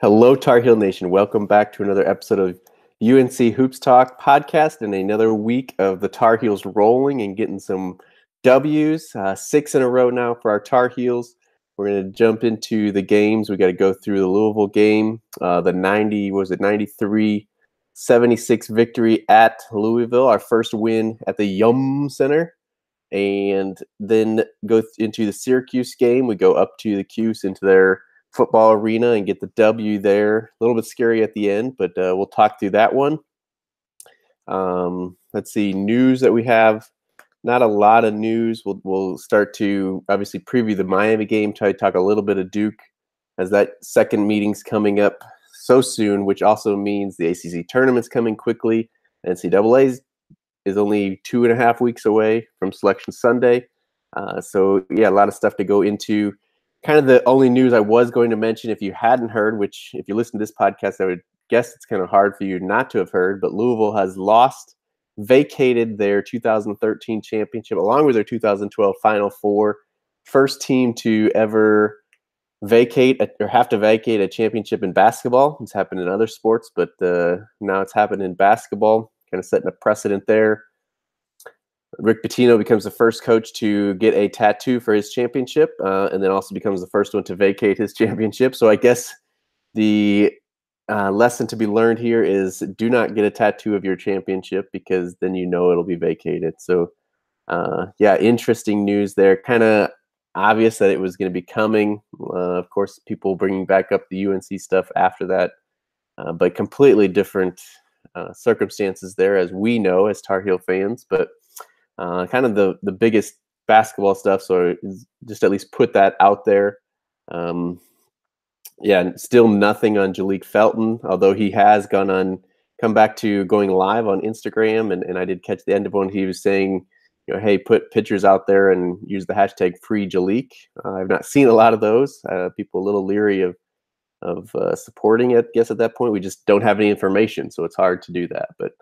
Hello, Tar Heel Nation. Welcome back to another episode of UNC Hoops Talk podcast and another week of the Tar Heels rolling and getting some W's. 6 in a row now for our Tar Heels. We're going to jump into the games. We got to go through the Louisville game, the 93-76 victory at Louisville, our first win at the Yum Center. And then go into the Syracuse game. We go up to the Cuse into their football arena and get the W there. A little bit scary at the end, but we'll talk through that one. Let's see, news that we have. Not a lot of news. We'll start to obviously preview the Miami game, try to talk a little bit of Duke as that second meeting's coming up so soon, which also means the ACC Tournament's coming quickly. NCAA is only 2.5 weeks away from Selection Sunday. So, yeah, a lot of stuff to go into. Kind of the only news I was going to mention, if you hadn't heard, which if you listen to this podcast, I would guess it's kind of hard for you not to have heard, but Louisville has vacated their 2013 championship along with their 2012 Final Four. First team to ever vacate or have to vacate a championship in basketball. It's happened in other sports, but now it's happened in basketball, kind of setting a precedent there. Rick Pitino becomes the first coach to get a tattoo for his championship, and then also becomes the first one to vacate his championship. So I guess the lesson to be learned here is do not get a tattoo of your championship because then you know it'll be vacated. So, yeah, interesting news there. Kind of obvious that it was going to be coming. Of course, people bringing back up the UNC stuff after that, but completely different circumstances there, as we know as Tar Heel fans. But kind of the biggest basketball stuff, so just at least put that out there. Yeah, still nothing on Jalek Felton, although he has come back to going live on Instagram, and I did catch the end of one. He was saying, hey, put pictures out there and use the hashtag free Jalek. I've not seen a lot of those. People a little leery of supporting it. I guess at that point we just don't have any information, so it's hard to do that. But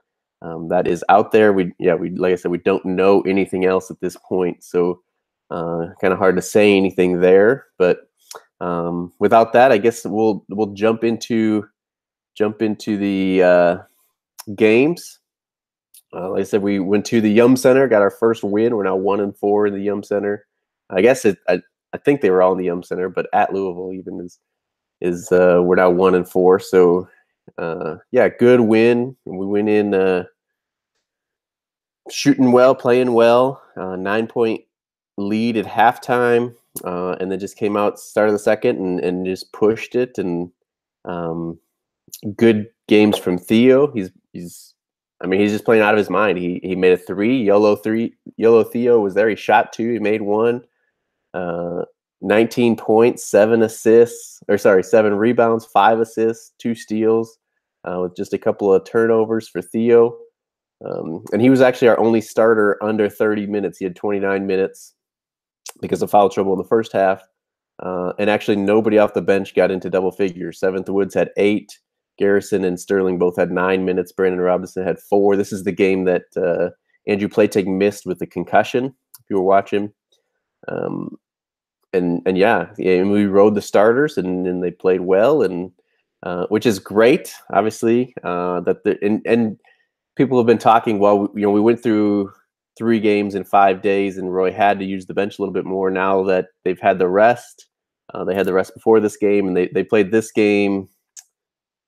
that is out there. We like I said, we don't know anything else at this point, so kind of hard to say anything there. But without that, I guess we'll jump into the games. Like I said, we went to the Yum Center, got our first win. We're now 1-4 in the Yum Center. I guess I think they were all in the Yum Center, but at Louisville even is we're now 1-4. So yeah, good win. We went in shooting well, playing well. 9-point lead at halftime, and then just came out start of the second and just pushed it. And good games from Theo. He's just playing out of his mind. He made a three. Yolo Theo was there. He shot two. He made one. 19 points, 7 rebounds, 5 assists, 2 steals, with just a couple of turnovers for Theo. And he was actually our only starter under 30 minutes. He had 29 minutes because of foul trouble in the first half. And actually nobody off the bench got into double figures. Seventh Woods had 8. Garrison and Sterling both had 9 minutes. Brandon Robinson had 4. This is the game that Andrew Platek missed with the concussion, if you were watching. And we rode the starters and they played well, and which is great, obviously. And people have been talking. Well, we went through 3 games in 5 days, and Roy had to use the bench a little bit more. Now that they've had the rest, they had the rest before this game, and they played this game.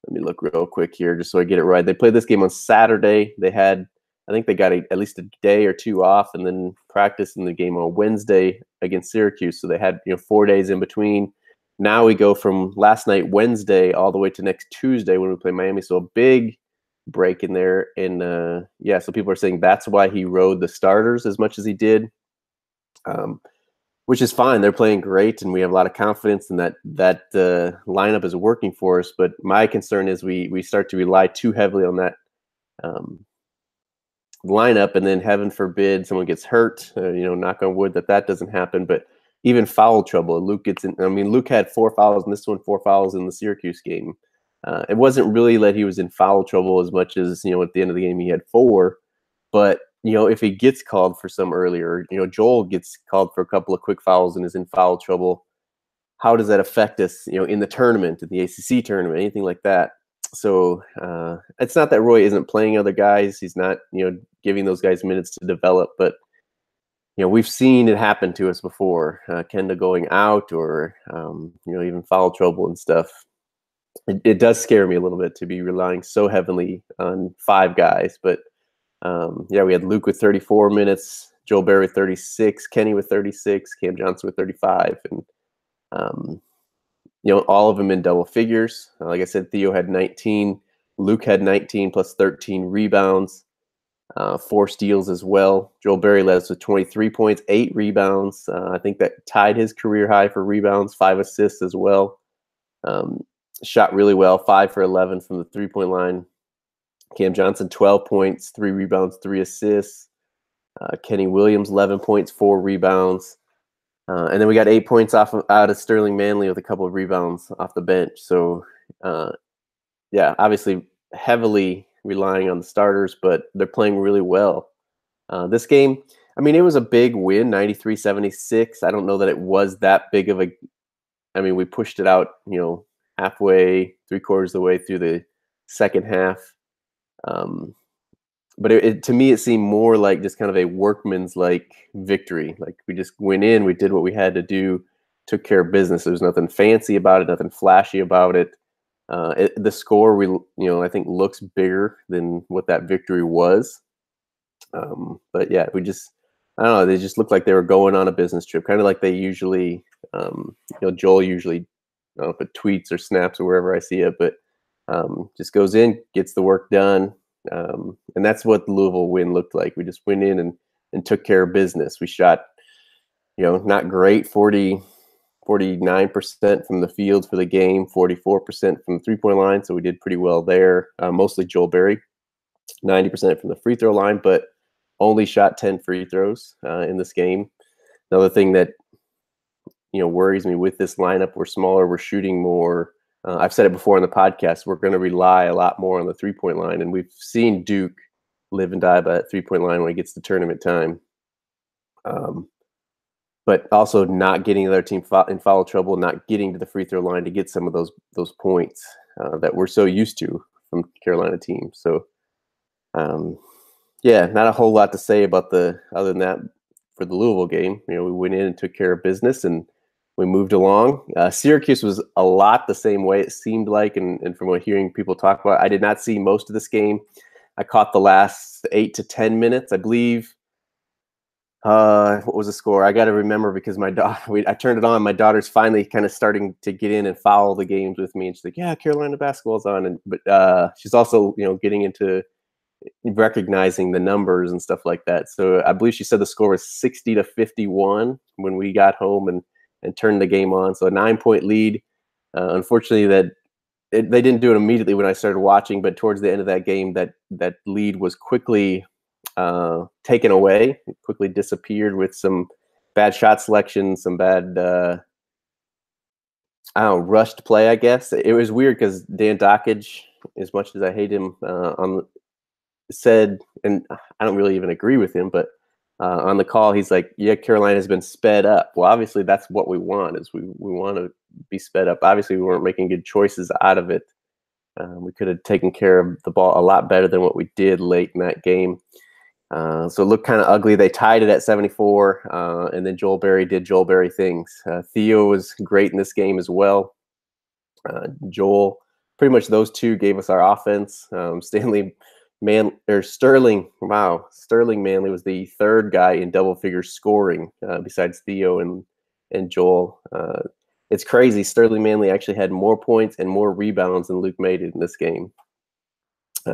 Let me look real quick here just so I get it right. They played this game on Saturday. I think they got at least a day or 2 off, and then practiced in the game on Wednesday against Syracuse. So they had 4 days in between. Now we go from last night, Wednesday, all the way to next Tuesday when we play Miami. So a big break in there. And so people are saying that's why he rode the starters as much as he did, which is fine. They're playing great, and we have a lot of confidence in that lineup is working for us. But my concern is we start to rely too heavily on that lineup, and then heaven forbid someone gets hurt. Knock on wood that doesn't happen. But even foul trouble, Luke gets in. Luke had 4 fouls in this one, 4 fouls in the Syracuse game. It wasn't really that he was in foul trouble as much as at the end of the game he had 4. But if he gets called for some earlier, Joel gets called for a couple of quick fouls and is in foul trouble. how does that affect us, in the tournament, in the ACC tournament, anything like that. So it's not that Roy isn't playing other guys. He's not, giving those guys minutes to develop, but we've seen it happen to us before, Kenda going out or, even foul trouble and stuff. It does scare me a little bit to be relying so heavily on 5 guys. But, we had Luke with 34 minutes, Joel Berry with 36, Kenny with 36, Cam Johnson with 35. And, all of them in double figures. Like I said, Theo had 19. Luke had 19 plus 13 rebounds. 4 steals as well. Joel Berry led us with 23 points, 8 rebounds. I think that tied his career high for rebounds, 5 assists as well. Shot really well, 5 for 11 from the 3-point line. Cam Johnson, 12 points, 3 rebounds, 3 assists. Kenny Williams, 11 points, 4 rebounds. And then we got 8 points out of Sterling Manley with a couple of rebounds off the bench. So, obviously heavily relying on the starters, but they're playing really well. This game, it was a big win, 93-76. I don't know that it was that big of a – we pushed it out, halfway, 3/4 of the way through the second half. But to me, it seemed more like just kind of a workman's-like victory. Like we just went in, we did what we had to do, took care of business. There was nothing fancy about it, nothing flashy about it. The score, I think looks bigger than what that victory was. But yeah, we just, I don't know, they just looked like they were going on a business trip, kind of like they usually, Joel usually, I don't know if it tweets or snaps or wherever I see it, but just goes in, gets the work done. And that's what the Louisville win looked like. We just went in and took care of business. We shot, not great, 49% from the field for the game, 44% from the 3-point line. So we did pretty well there. Mostly Joel Berry, 90% from the free throw line, but only shot 10 free throws in this game. Another thing that, worries me with this lineup, we're smaller, we're shooting more. I've said it before on the podcast, we're going to rely a lot more on the 3-point line. And we've seen Duke live and die by that 3-point line when it gets to tournament time. But also not getting the other team in foul trouble, not getting to the free throw line to get some of those points that we're so used to from Carolina teams. So, not a whole lot to say about other than that for the Louisville game. We went in and took care of business and we moved along. Syracuse was a lot the same way it seemed like, and from what hearing people talk about, I did not see most of this game. I caught the last 8 to 10 minutes, I believe. What was the score? I got to remember because my daughter, I turned it on. My daughter's finally kind of starting to get in and follow the games with me. And she's like, yeah, Carolina basketball's on. But she's also, getting into recognizing the numbers and stuff like that. So I believe she said the score was 60-51 when we got home and turned the game on. So a 9-point lead. Unfortunately, they didn't do it immediately when I started watching, but towards the end of that game, that lead was quickly taken away. It quickly disappeared with some bad shot selection, some bad rushed play, I guess. It was weird because Dan Dockage, as much as I hate him, said, and I don't really even agree with him, but on the call, he's like, yeah, Carolina's been sped up. Well, obviously that's what we want, is we want to be sped up. Obviously we weren't making good choices out of it. We could have taken care of the ball a lot better than what we did late in that game. So it looked kind of ugly. They tied it at 74, and then Joel Berry did Joel Berry things. Theo was great in this game as well. Joel, pretty much those two gave us our offense. Sterling Manley was the third guy in double figures scoring besides Theo and Joel. It's crazy. Sterling Manley actually had more points and more rebounds than Luke made it in this game.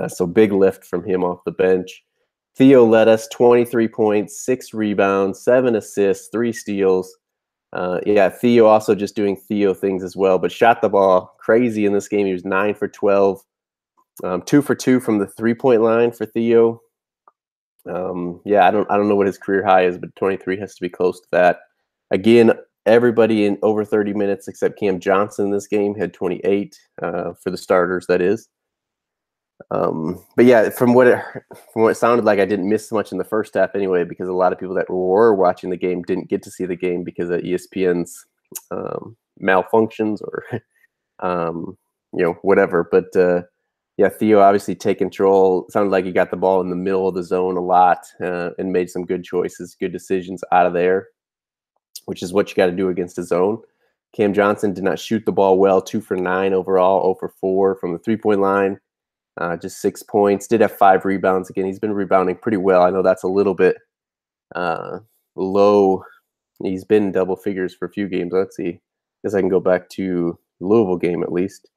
So big lift from him off the bench. Theo led us 23 points, 6 rebounds, 7 assists, 3 steals. Theo also just doing Theo things as well, but shot the ball crazy in this game. He was 9 for 12. 2 for 2 from the 3-point line for Theo. I don't know what his career high is, but 23 has to be close to that. Again, everybody in over 30 minutes except Cam Johnson in this game had 28 for the starters, that is. But yeah, from what it sounded like, I didn't miss much in the first half anyway, because a lot of people that were watching the game didn't get to see the game because of ESPN's malfunctions or whatever. But yeah, Theo obviously take control. Sounded like he got the ball in the middle of the zone a lot and made some good choices, good decisions out of there, which is what you got to do against a zone. Cam Johnson did not shoot the ball well, 2 for 9 overall, 0 for 4 from the three-point line, just 6 points. Did have 5 rebounds. Again, he's been rebounding pretty well. I know that's a little bit low. He's been in double figures for a few games. Let's see. I guess I can go back to the Louisville game at least.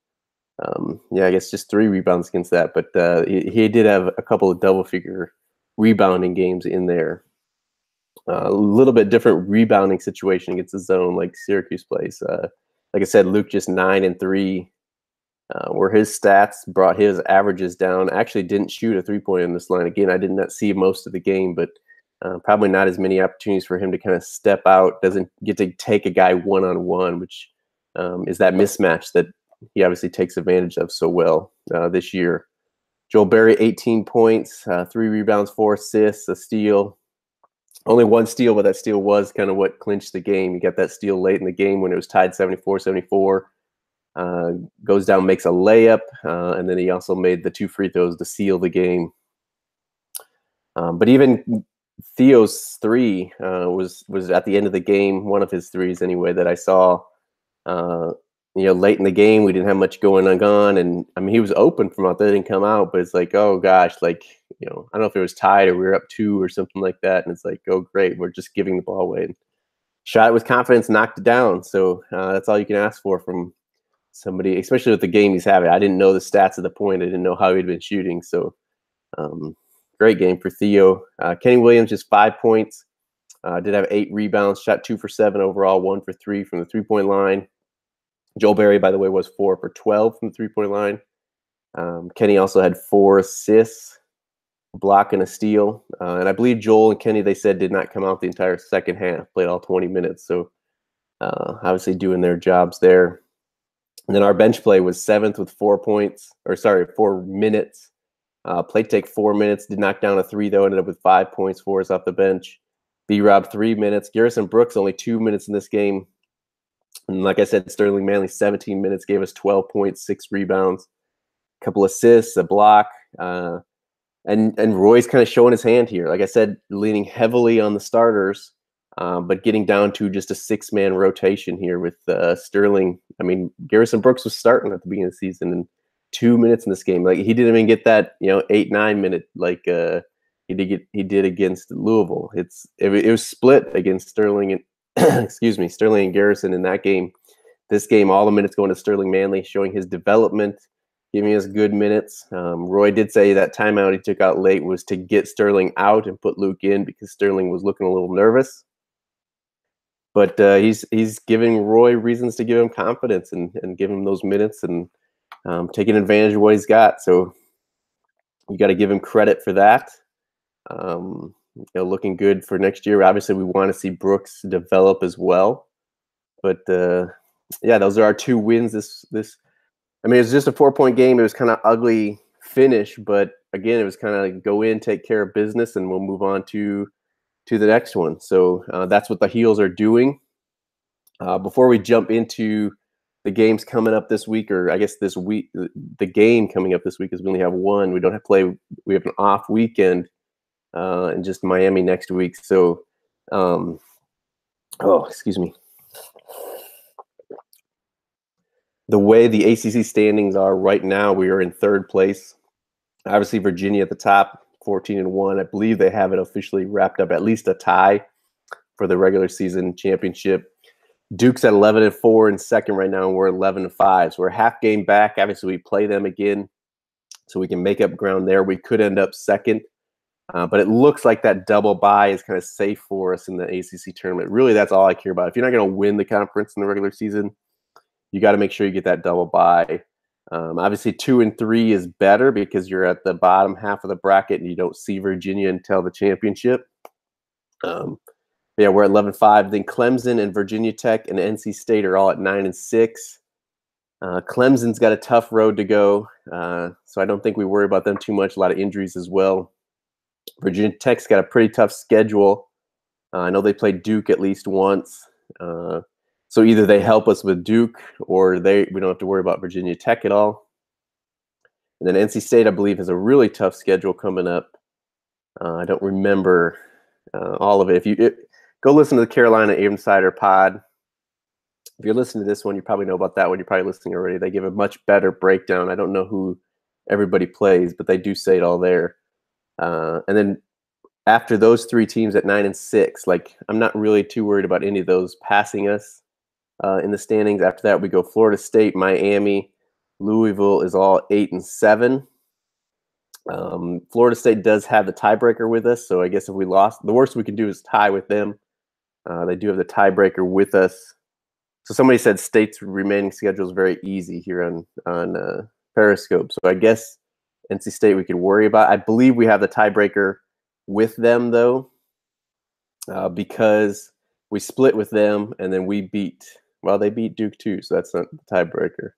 I guess just 3 rebounds against that. But he did have a couple of double-figure rebounding games in there. A little bit different rebounding situation against the zone like Syracuse plays. Like I said, Luke just 9 and 3, where his stats brought his averages down. Actually didn't shoot a three-pointer in this line. Again, I did not see most of the game, but probably not as many opportunities for him to kind of step out. Doesn't get to take a guy one-on-one, which is that mismatch that he obviously takes advantage of so well this year. Joel Berry, 18 points, 3 rebounds, 4 assists, a steal. Only 1 steal, but that steal was kind of what clinched the game. He got that steal late in the game when it was tied 74-74. Goes down, makes a layup, and then he also made the 2 free throws to seal the game. But even Theo's 3 was at the end of the game, one of his 3s anyway, that I saw. Late in the game, we didn't have much going on, and I mean, he was open from out there, didn't come out, but it's like, oh gosh, like, I don't know if it was tied or we were up 2 or something like that, and it's like, oh great, we're just giving the ball away. And shot it with confidence, knocked it down. So that's all you can ask for from somebody, especially with the game he's having. I didn't know the stats at the point. I didn't know how he'd been shooting. So great game for Theo. Kenny Williams, just 5 points. Did have 8 rebounds, shot 2 for 7 overall, 1 for 3 from the three-point line. Joel Berry, by the way, was 4 for 12 from the three-point line. Kenny also had 4 assists, a block, and a steal. And I believe Joel and Kenny, they said, did not come out the entire second half, played all 20 minutes. So obviously doing their jobs there. And then our bench play was 7th with 4 minutes. Played take 4 minutes, did knock down a 3, though, ended up with 5 points for us off the bench. B-Rob, 3 minutes. Garrison Brooks, only 2 minutes in this game. And like I said, Sterling Manley, 17 minutes, gave us 12 points, 6 rebounds, a couple assists, a block. And Roy's kind of showing his hand here. Like I said, leaning heavily on the starters, but getting down to just a 6-man rotation here with Sterling. I mean, Garrison Brooks was starting at the beginning of the season, and 2 minutes in this game. Like, he didn't even get that 8-9 minute like he did against Louisville. It was split against Sterling and Sterling and Garrison in that game. This game, all the minutes going to Sterling Manley, showing his development, giving us good minutes. Roy did say that timeout he took out late was to get Sterling out and put Luke in because Sterling was looking a little nervous. But he's giving Roy reasons to give him confidence and give him those minutes and taking advantage of what he's got. So you got to give him credit for that. Looking good for next year. Obviously, we want to see Brooks develop as well. But those are our 2 wins. This I mean, it was just a 4-point game. It was kind of ugly finish, but again, it was kind of like go in, take care of business, and we'll move on to the next one. So that's what the Heels are doing. Before we jump into the games coming up this week, or I guess this week, the game coming up this week is we only have one. We don't have to play. We have an off weekend. And just Miami next week. So, excuse me. The way the ACC standings are right now, we are in 3rd place. Obviously, Virginia at the top, 14-1. I believe they have it officially wrapped up, at least a tie for the regular season championship. Duke's at 11-4 in 2nd right now, and we're 11-5. So we're a half game back. Obviously, we play them again, so we can make up ground there. We could end up 2nd. But it looks like that double bye is kind of safe for us in the ACC tournament. Really, that's all I care about. If you're not going to win the conference in the regular season, you got to make sure you get that double bye. Obviously, 2 and 3 is better because you're at the bottom half of the bracket and you don't see Virginia until the championship. We're at 11-5. Then Clemson and Virginia Tech and NC State are all at 9 and 6. Clemson's got a tough road to go, so I don't think we worry about them too much. A lot of injuries as well. Virginia Tech's got a pretty tough schedule. I know they played Duke at least once. So So either they help us with Duke, or we don't have to worry about Virginia Tech at all. And then NC State, I believe, has a really tough schedule coming up. I don't remember all of it. Go listen to the Carolina Insider Pod. If you're listening to this one, you probably know about that one. You're probably listening already. They give a much better breakdown. I don't know who everybody plays, but they do say it all there. And then after those three teams at 9 and 6, like, I'm not really too worried about any of those passing us in the standings. After that, we go Florida State, Miami, Louisville is all 8 and 7. Florida State does have the tiebreaker with us, so I guess if we lost, the worst we could do is tie with them. They do have the tiebreaker with us. So somebody said State's remaining schedule is very easy here on Periscope. So I guess NC State we could worry about. I believe we have the tiebreaker with them, though, because we split with them, and then they beat Duke too, so that's not the tiebreaker.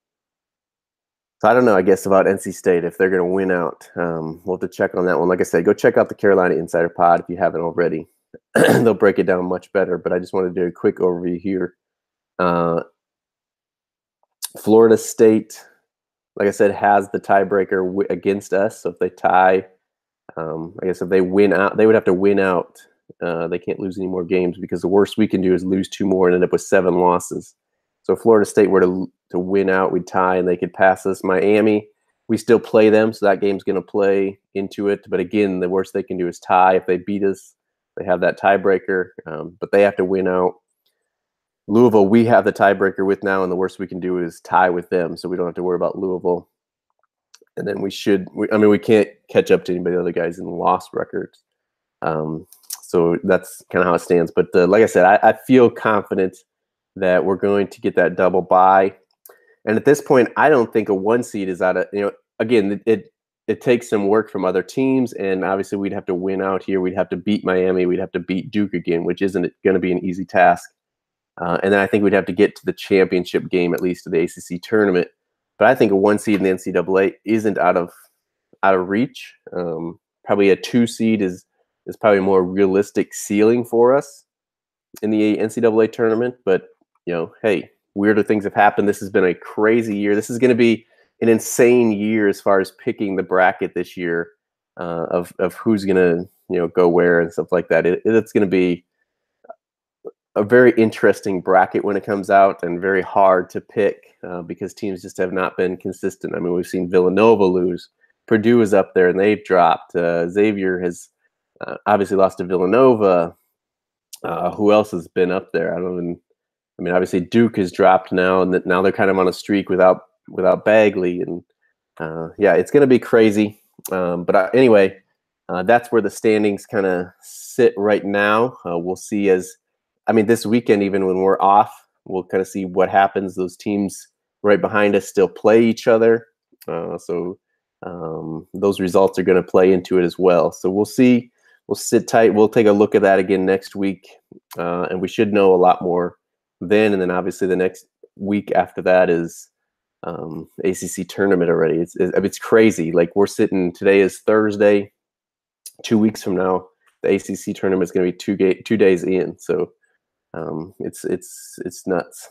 So I don't know, I guess, about NC State, if they're going to win out. We'll have to check on that one. Like I said, go check out the Carolina Insider Pod if you haven't already. They'll break it down much better, but I just wanted to do a quick overview here. Florida State, like I said, has the tiebreaker against us. So if they tie, I guess if they win out, they would have to win out. They can't lose any more games, because the worst we can do is lose 2 more and end up with 7 losses. So if Florida State were to win out, we'd tie and they could pass us. Miami, we still play them, so that game's going to play into it. But again, the worst they can do is tie. If they beat us, they have that tiebreaker, but they have to win out. Louisville, we have the tiebreaker with now, and the worst we can do is tie with them, so we don't have to worry about Louisville. And then we can't catch up to anybody other guys in the loss records. So that's kind of how it stands. But like I said, I feel confident that we're going to get that double bye. And at this point, I don't think a 1 seed is out of, again, it takes some work from other teams, and obviously we'd have to win out here. We'd have to beat Miami. We'd have to beat Duke again, which isn't going to be an easy task. And then I think we'd have to get to the championship game, at least, to the ACC tournament. But I think a 1 seed in the NCAA isn't out of reach. Probably a 2 seed is probably a more realistic ceiling for us in the NCAA tournament. But hey, weirder things have happened. This has been a crazy year. This is going to be an insane year as far as picking the bracket this year of who's going to go where and stuff like that. It's going to be a very interesting bracket when it comes out, and very hard to pick because teams just have not been consistent. I mean, we've seen Villanova lose. Purdue is up there and they've dropped. Xavier has obviously lost to Villanova. Who else has been up there? Obviously Duke has dropped now, and now they're kind of on a streak without Bagley, and it's going to be crazy. But anyway, that's where the standings kind of sit right now. We'll see this weekend, even when we're off, we'll kind of see what happens. Those teams right behind us still play each other, so those results are going to play into it as well. So we'll see. We'll sit tight. We'll take a look at that again next week, and we should know a lot more then. And then obviously the next week after that is ACC tournament already. It's crazy. Like, we're sitting, today is Thursday. 2 weeks from now, the ACC tournament is going to be 2 days in. So it's nuts.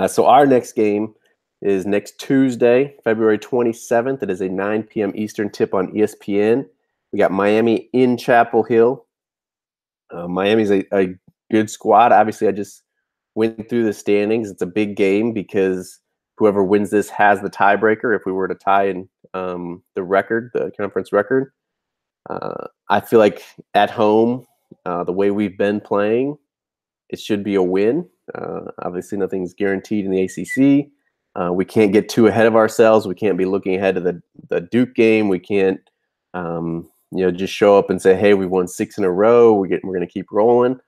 So our next game is next Tuesday, February 27th. It is a 9 p.m. Eastern tip on ESPN. We got Miami in Chapel Hill. Miami's a good squad. Obviously, I just went through the standings. It's a big game because whoever wins this has the tiebreaker if we were to tie in the conference record. I feel like at home, the way we've been playing, it should be a win. Obviously, nothing's guaranteed in the ACC. We can't get too ahead of ourselves. We can't be looking ahead to the Duke game. We can't just show up and say, hey, we won 6 in a row. We're going to keep rolling.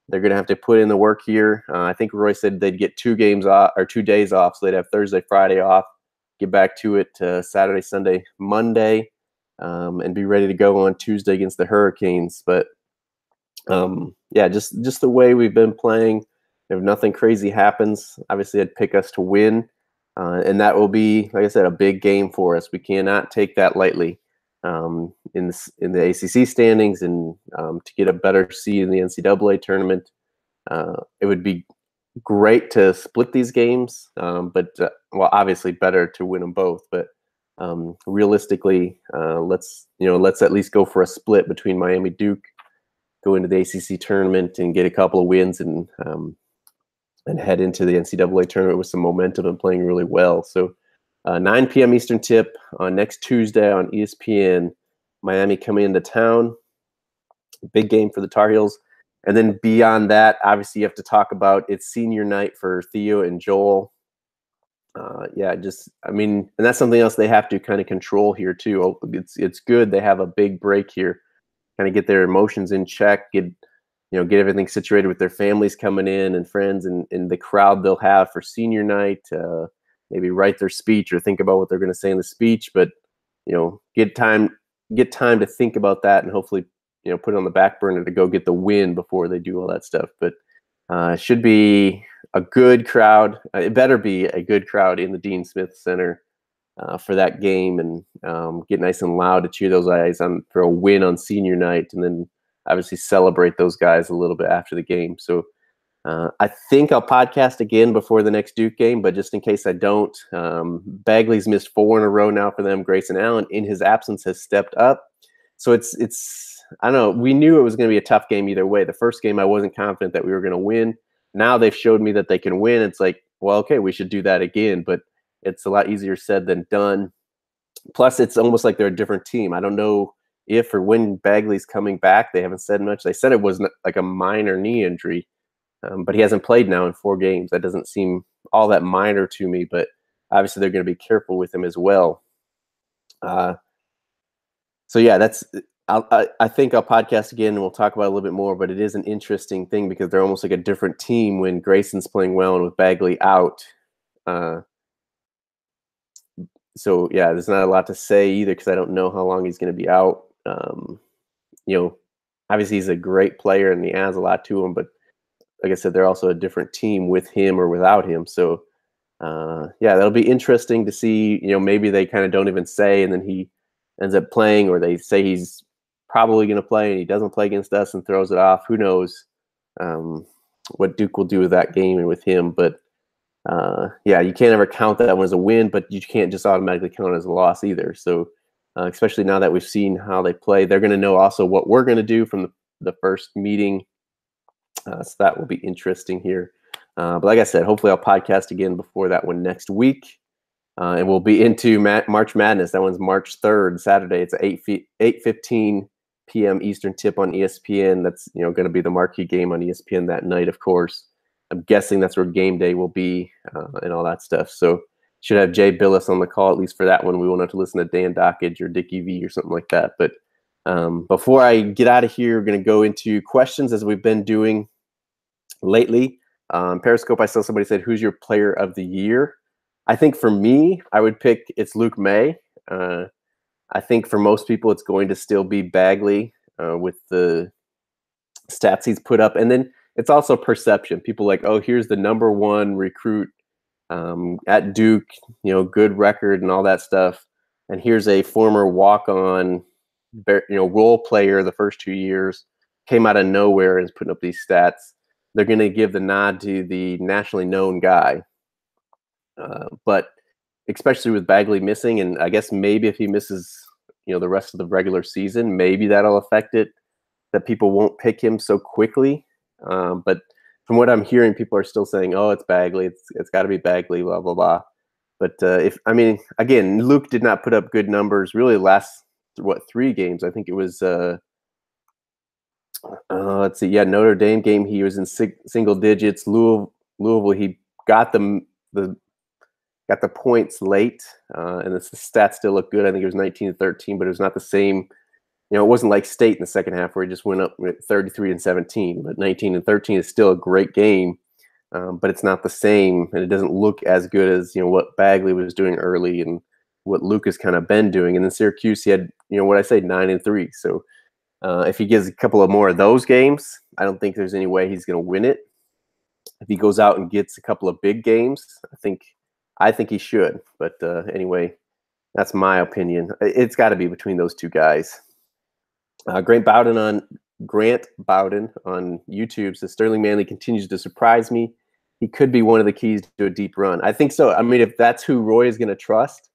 They're going to have to put in the work here. I think Roy said they'd get 2 games off, or 2 days off. So they'd have Thursday, Friday off, get back to it Saturday, Sunday, Monday, and be ready to go on Tuesday against the Hurricanes. But just the way we've been playing, if nothing crazy happens, obviously I'd pick us to win. And that will be, like I said, a big game for us. We cannot take that lightly in the ACC standings, and to get a better seed in the NCAA tournament. It would be great to split these games, but well, obviously better to win them both. But realistically, let's at least go for a split between Miami Duke, go into the ACC tournament and get a couple of wins, and head into the NCAA tournament with some momentum and playing really well. So 9 p.m. Eastern tip on next Tuesday on ESPN. Miami coming into town. Big game for the Tar Heels. And then beyond that, obviously you have to talk about it's senior night for Theo and Joel. And that's something else they have to kind of control here too. It's good they have a big break here, kind of get their emotions in check, get everything situated with their families coming in and friends and the crowd they'll have for senior night. Maybe write their speech or think about what they're going to say in the speech, but get time to think about that and hopefully put it on the back burner to go get the win before they do all that stuff. But it should be a good crowd. It better be a good crowd in the Dean Smith Center for that game, and get nice and loud to cheer those guys on for a win on senior night, and then obviously celebrate those guys a little bit after the game. So I think I'll podcast again before the next Duke game, but just in case I don't, Bagley's missed 4 in a row now for them. Grayson Allen, in his absence, has stepped up. So it's I don't know. We knew it was going to be a tough game either way. The first game, I wasn't confident that we were going to win. Now they've showed me that they can win. It's like, well, okay, we should do that again. But it's a lot easier said than done. Plus, it's almost like they're a different team. I don't know if or when Bagley's coming back. They haven't said much. They said it was like a minor knee injury, but he hasn't played now in 4 games. That doesn't seem all that minor to me, but obviously they're going to be careful with him as well. So yeah, I think I'll podcast again and we'll talk about it a little bit more, but it is an interesting thing because they're almost like a different team when Grayson's playing well and with Bagley out. So yeah, there's not a lot to say either because I don't know how long he's going to be out. Obviously he's a great player and he adds a lot to him, but like I said, they're also a different team with him or without him. So that'll be interesting to see. Maybe they kind of don't even say, and then he ends up playing, or they say he's probably going to play and he doesn't play against us and throws it off. Who knows what Duke will do with that game and with him. But you can't ever count that one as a win, but you can't just automatically count it as a loss either. So especially now that we've seen how they play, they're going to know also what we're going to do from the first meeting. So that will be interesting here. But like I said, hopefully I'll podcast again before that one next week. And we'll be into March Madness. That one's March 3rd, Saturday. It's 8:15 p.m. Eastern tip on ESPN. That's going to be the marquee game on ESPN that night, of course. I'm guessing that's where game day will be and all that stuff. So should have Jay Billis on the call, at least for that one. We won't have to listen to Dan Dockage or Dickie V or something like that. But before I get out of here, we're going to go into questions as we've been doing lately. Periscope, I saw somebody said, who's your player of the year? I think for me, I would pick it's Luke May. I think for most people, it's going to still be Bagley with the stats he's put up. And then it's also perception. People like, oh, here's the number 1 recruit at Duke, good record and all that stuff. And here's a former walk-on, role player the first 2 years, came out of nowhere and is putting up these stats. They're going to give the nod to the nationally known guy. But especially with Bagley missing, and I guess maybe if he misses, the rest of the regular season, maybe that'll affect it, that people won't pick him so quickly. But from what I'm hearing, people are still saying, oh, it's Bagley. It's got to be Bagley, blah, blah, blah. But again, Luke did not put up good numbers really last, 3 games? I think it was, let's see. Yeah, Notre Dame game, he was in single digits. Louisville, he got the points late, and the stats still look good. I think it was 19-13, but it was not the same. It wasn't like State in the second half where he just went up with 33-17. But 19-13 is still a great game, but it's not the same, and it doesn't look as good as what Bagley was doing early and what Luke has kind of been doing. And then Syracuse, he had 9-3. So if he gives a couple of more of those games, I don't think there's any way he's going to win it. If he goes out and gets a couple of big games, I think he should. But anyway, that's my opinion. It's got to be between those 2 guys. Grant Bowden on YouTube says, Sterling Manley continues to surprise me. he could be one of the keys to a deep run. I think so. I mean, if that's who Roy is going to trust,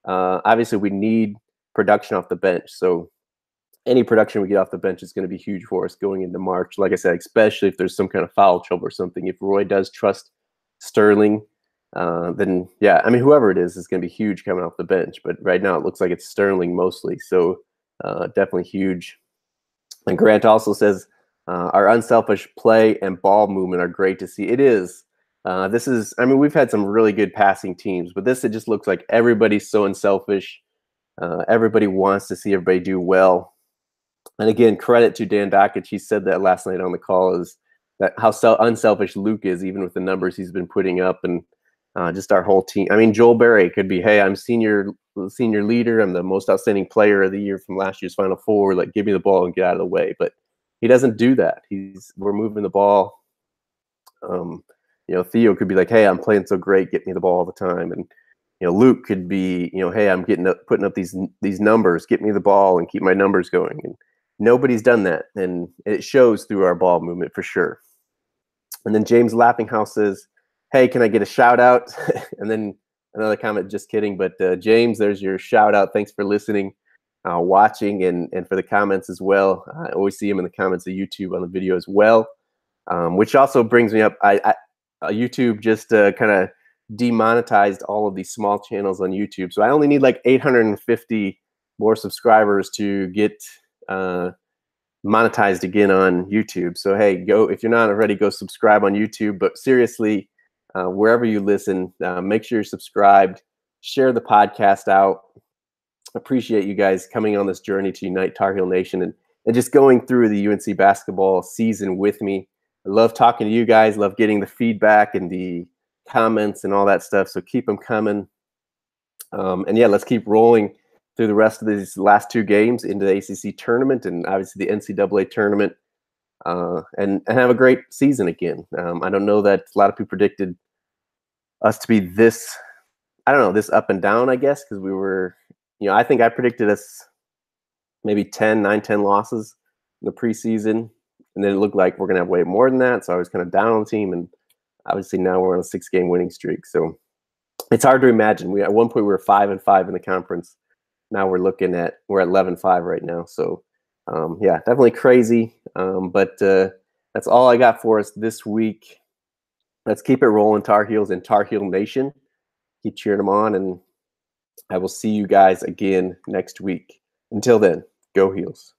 obviously we need production off the bench. So any production we get off the bench is going to be huge for us going into March. Like I said, especially if there's some kind of foul trouble or something. If Roy does trust Sterling, then yeah, I mean, whoever it is going to be huge coming off the bench. But right now it looks like it's Sterling mostly. So definitely huge. And Grant also says, our unselfish play and ball movement are great to see. It is. This is, I mean, we've had some really good passing teams, but it just looks like everybody's so unselfish. Everybody wants to see everybody do well. And again, credit to Dan Dockich. He said that last night on the call, is that how unselfish Luke is, even with the numbers he's been putting up, and just our whole team. I mean, Joel Berry could be, hey, I'm senior leader. I'm the most outstanding player of the year from last year's Final Four. Like, give me the ball and get out of the way. But he doesn't do that. We're moving the ball. Theo could be like, hey, I'm playing so great. Get me the ball all the time. And Luke could be, hey, I'm putting up these numbers. Get me the ball and keep my numbers going. And nobody's done that, and it shows through our ball movement for sure. And then James Lappinghouse says, hey, can I get a shout out? And then another comment, just kidding. But James, there's your shout out. Thanks for listening, watching, and for the comments as well. I always see him in the comments of YouTube on the video as well, which also brings me up. YouTube just kind of demonetized all of these small channels on YouTube. So I only need like 850 more subscribers to get monetized again on YouTube. So hey, if you're not already, go subscribe on YouTube. But seriously, wherever you listen, make sure you're subscribed, share the podcast out. Appreciate you guys coming on this journey to unite Tar Heel Nation and just going through the UNC basketball season with me. I love talking to you guys, love getting the feedback and the comments and all that stuff. So keep them coming. And yeah, let's keep rolling through the rest of these last two games into the ACC tournament and obviously the NCAA tournament, and have a great season again. I don't know that a lot of people predicted us to be this, I don't know, this up and down, I guess, because we were, I think I predicted us maybe 10 losses in the preseason. And then it looked like we're going to have way more than that. So I was kind of down on the team. And obviously now we're on a 6-game winning streak. So it's hard to imagine. At one point we were 5-5 in the conference. Now we're at 11-5 right now. So yeah, definitely crazy. But that's all I got for us this week. Let's keep it rolling, Tar Heels and Tar Heel Nation. Keep cheering them on, and I will see you guys again next week. Until then, go Heels.